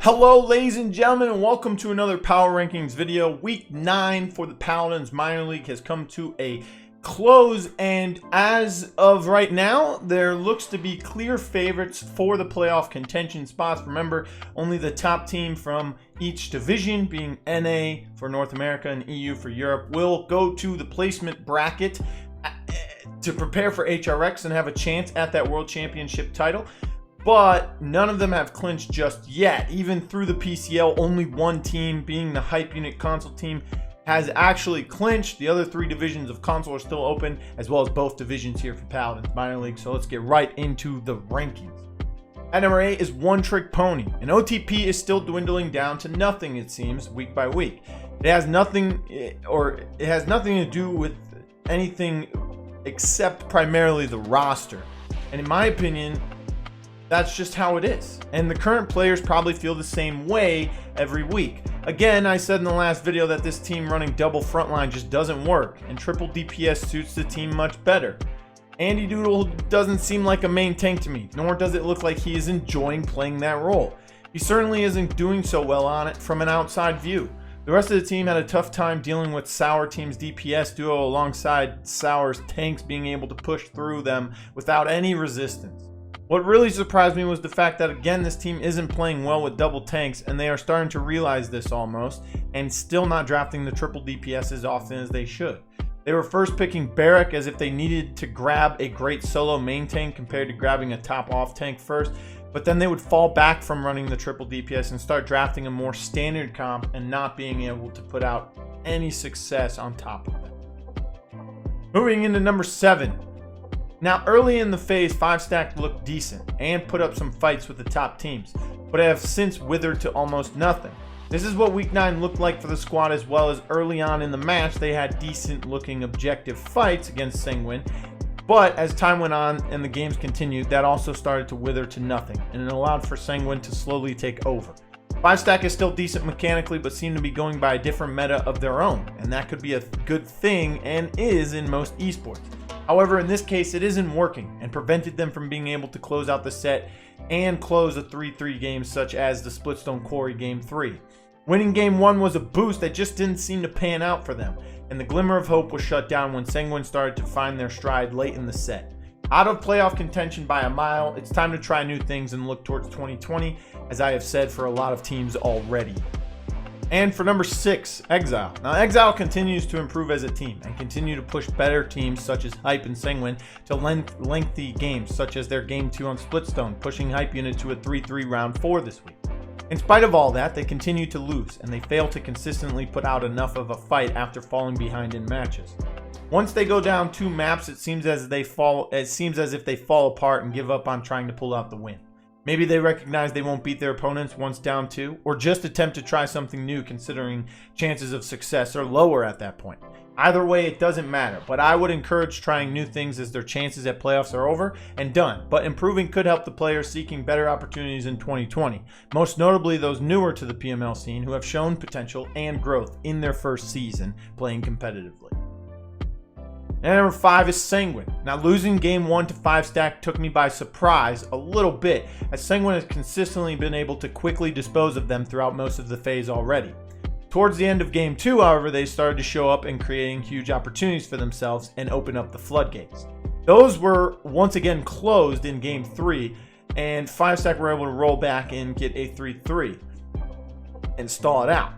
Hello ladies and gentlemen, and welcome to another Power Rankings video. Week 9 for the Paladins minor league has come to a close, and as of right now, there looks to be clear favorites for the playoff contention spots. Remember, only the top team from each division, being NA for North America and EU for Europe, will go to the placement bracket to prepare for HRX and have a chance at that World Championship title. But none of them have clinched just yet. Even through the PCL, only one team, being the Hype Unit console team, has actually clinched. The other 3 divisions of console are still open, as well as both divisions here for Paladins minor league. So let's get right into the rankings. At number 8 is One Trick Pony, and OTP is still dwindling down to nothing, it seems, week by week. It has nothing to do with anything except primarily the roster. And in my opinion, that's just how it is. And the current players probably feel the same way every week. Again, I said in the last video that this team running double frontline just doesn't work, and triple DPS suits the team much better. Andy Doodle doesn't seem like a main tank to me, nor does it look like he is enjoying playing that role. He certainly isn't doing so well on it from an outside view. The rest of the team had a tough time dealing with Sour Team's DPS duo alongside Sour's tanks being able to push through them without any resistance. What really surprised me was the fact that, again, this team isn't playing well with double tanks, and they are starting to realize this almost, and still not drafting the triple DPS as often as they should. They were first picking Barrack as if they needed to grab a great solo main tank compared to grabbing a top off tank first, but then they would fall back from running the triple DPS and start drafting a more standard comp and not being able to put out any success on top of them. Moving into number 7. Now, early in the phase, 5-stack looked decent and put up some fights with the top teams, but have since withered to almost nothing. This is what week 9 looked like for the squad, as well as early on in the match they had decent looking objective fights against Sanguine, but as time went on and the games continued, that also started to wither to nothing, and it allowed for Sanguine to slowly take over. 5-stack is still decent mechanically, but seem to be going by a different meta of their own, and that could be a good thing, and is in most esports. However, in this case, it isn't working and prevented them from being able to close out the set and close a 3-3 game such as the Splitstone Quarry Game 3. Winning Game 1 was a boost that just didn't seem to pan out for them, and the glimmer of hope was shut down when Sanguine started to find their stride late in the set. Out of playoff contention by a mile, it's time to try new things and look towards 2020, as I have said for a lot of teams already. And for number 6, Exile. Now, Exile continues to improve as a team and continue to push better teams such as Hype and Sanguine to lengthy games, such as their Game 2 on Splitstone, pushing Hype Unit to a 3-3 round 4 this week. In spite of all that, they continue to lose, and they fail to consistently put out enough of a fight after falling behind in matches. Once they go down 2 maps, it seems as if they fall apart and give up on trying to pull out the win. Maybe they recognize they won't beat their opponents once down 2, or just attempt to try something new considering chances of success are lower at that point. Either way, it doesn't matter, but I would encourage trying new things as their chances at playoffs are over and done, but improving could help the players seeking better opportunities in 2020, most notably those newer to the PML scene who have shown potential and growth in their first season playing competitively. And number 5 is Sanguine. Now, losing Game 1 to 5-stack took me by surprise a little bit, as Sanguine has consistently been able to quickly dispose of them throughout most of the phase already. Towards the end of Game 2, however, they started to show up and creating huge opportunities for themselves and open up the floodgates. Those were once again closed in Game 3, and 5-stack were able to roll back and get a 3-3 and stall it out.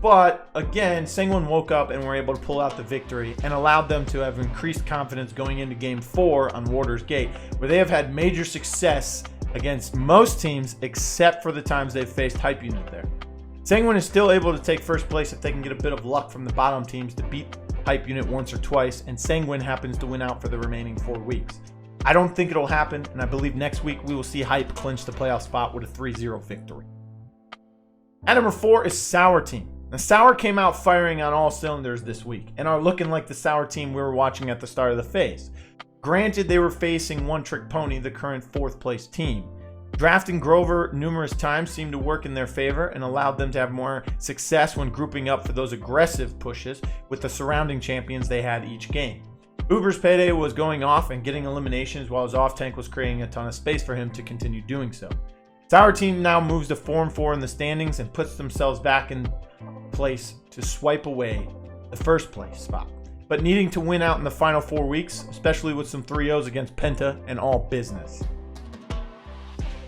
But again, Sanguine woke up and were able to pull out the victory and allowed them to have increased confidence going into Game 4 on Warder's Gate, where they have had major success against most teams except for the times they've faced Hype Unit there. Sanguine is still able to take first place if they can get a bit of luck from the bottom teams to beat Hype Unit once or twice, and Sanguine happens to win out for the remaining 4 weeks. I don't think it'll happen, and I believe next week we will see Hype clinch the playoff spot with a 3-0 victory. At number 4 is Sour Team. Now, Sour came out firing on all cylinders this week and are looking like the Sour team we were watching at the start of the phase. Granted, they were facing One Trick Pony, the current 4th place team. Drafting Grover numerous times seemed to work in their favor and allowed them to have more success when grouping up for those aggressive pushes with the surrounding champions they had each game. Uber's payday was going off and getting eliminations while his off tank was creating a ton of space for him to continue doing so. Sour Team now moves to 4-4 in the standings and puts themselves back in place to swipe away the first place spot, but needing to win out in the final 4 weeks, especially with some 3-0s against Penta and All Business.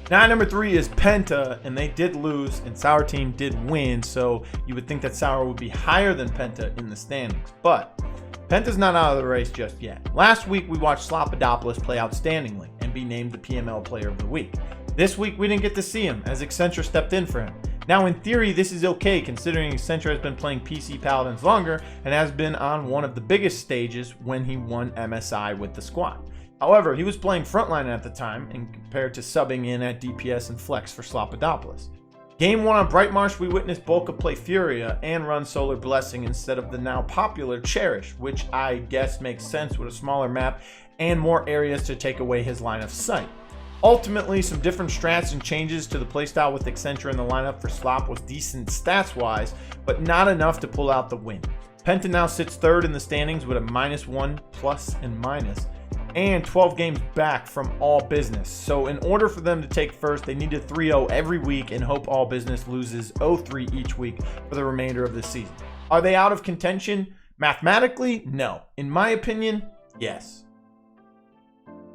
Now number 3 is Penta, and they did lose and Sour Team did win, so you would think that Sour would be higher than Penta in the standings, but Penta's not out of the race just yet. Last week we watched Paladins play outstandingly and be named the PML Player of the Week. This week we didn't get to see him as Accenture stepped in for him. Now in theory this is okay considering Accenture has been playing PC Paladins longer and has been on one of the biggest stages when he won MSI with the squad. However, he was playing frontline at the time and compared to subbing in at DPS and flex for Paladins. Game 1 on Brightmarsh, we witnessed Bolka play Furia and run Solar Blessing instead of the now popular Cherish, which I guess makes sense with a smaller map and more areas to take away his line of sight. Ultimately, some different strats and changes to the playstyle with Accenture in the lineup for Slop was decent stats-wise, but not enough to pull out the win. Penta now sits 3rd in the standings with a -1 plus and minus, and 12 games back from All Business. So in order for them to take first, they need to 3-0 every week and hope All Business loses 0-3 each week for the remainder of the season. Are they out of contention? Mathematically, no. In my opinion, yes.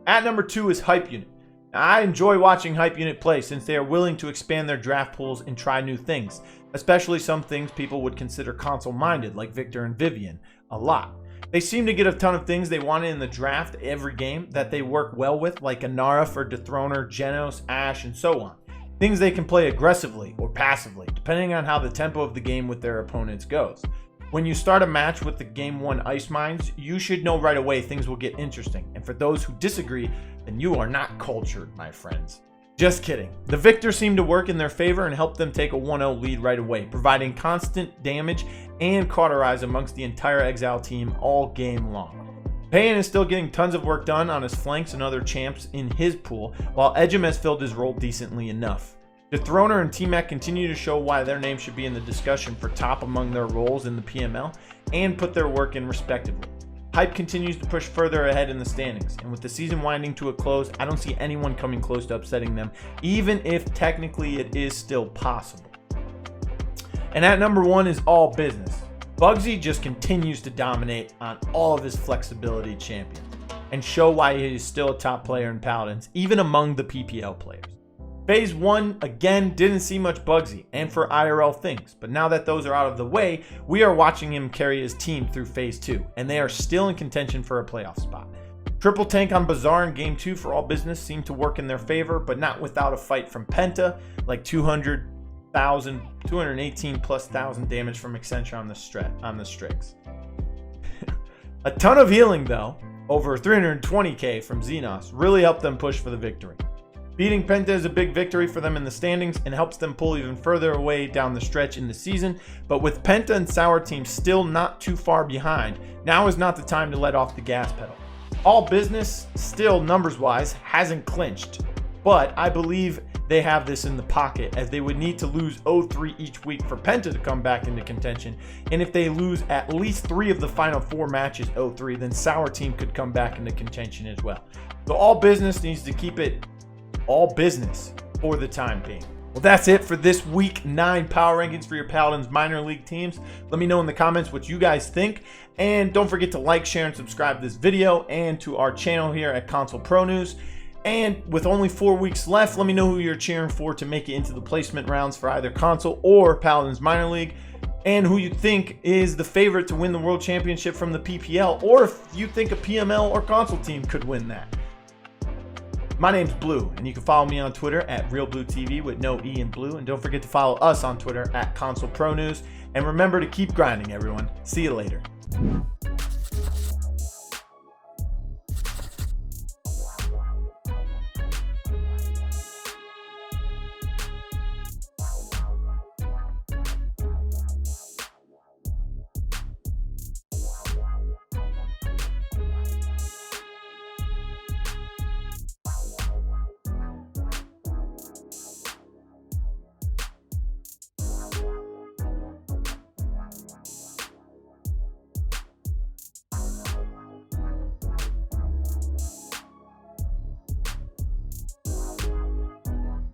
At number 2 is Hype Unit. Now, I enjoy watching Hype Unit play since they are willing to expand their draft pools and try new things, especially some things people would consider console-minded like Victor and Vivian, a lot. They seem to get a ton of things they wanted in the draft every game that they work well with, like Inara for Dethroner, Genos, Ashe, and so on. Things they can play aggressively or passively, depending on how the tempo of the game with their opponents goes. When you start a match with the Game 1 Ice Mines, you should know right away things will get interesting, and for those who disagree, then you are not cultured, my friends. Just kidding. The Victor seemed to work in their favor and helped them take a 1-0 lead right away, providing constant damage and cauterize amongst the entire Exile team all game long. Payan is still getting tons of work done on his flanks and other champs in his pool, while Edgem has filled his role decently enough. Dethroner and T-Mac continue to show why their name should be in the discussion for top among their roles in the PML and put their work in respectively. Hype continues to push further ahead in the standings, and with the season winding to a close, I don't see anyone coming close to upsetting them, even if technically it is still possible. And at number 1 is All Business. Bugsy just continues to dominate on all of his flexibility champions, and show why he is still a top player in Paladins, even among the PPL players. Phase 1, again, didn't see much Bugsy, and for IRL things, but now that those are out of the way, we are watching him carry his team through Phase 2, and they are still in contention for a playoff spot. Triple tank on Bazaar in Game 2 for All Business seemed to work in their favor, but not without a fight from Penta, like 218 plus thousand damage from Accenture on the Strix. A ton of healing though, over 320k from Xenos, really helped them push for the victory. Beating Penta is a big victory for them in the standings and helps them pull even further away down the stretch in the season, but with Penta and Sour Team still not too far behind, now is not the time to let off the gas pedal. All Business, still numbers-wise, hasn't clinched, but I believe they have this in the pocket as they would need to lose 0-3 each week for Penta to come back into contention, and if they lose at least 3 of the final 4 matches 0-3, then Sour Team could come back into contention as well. So All Business needs to keep it all business for the time being. Well, that's it for this week 9 power rankings for your Paladins minor league teams. Let me know in the comments what you guys think, and don't forget to like, share, and subscribe to this video and to our channel here at Console Pro News. And with only 4 weeks left, let me know who you're cheering for to make it into the placement rounds for either console or Paladins minor league, and who you think is the favorite to win the world championship from the PPL, or if you think a PML or console team could win that. My name's Blue, and you can follow me on Twitter at RealBlueTV with no E in blue, and don't forget to follow us on Twitter at Console Pro News. And remember to keep grinding, everyone. See you later.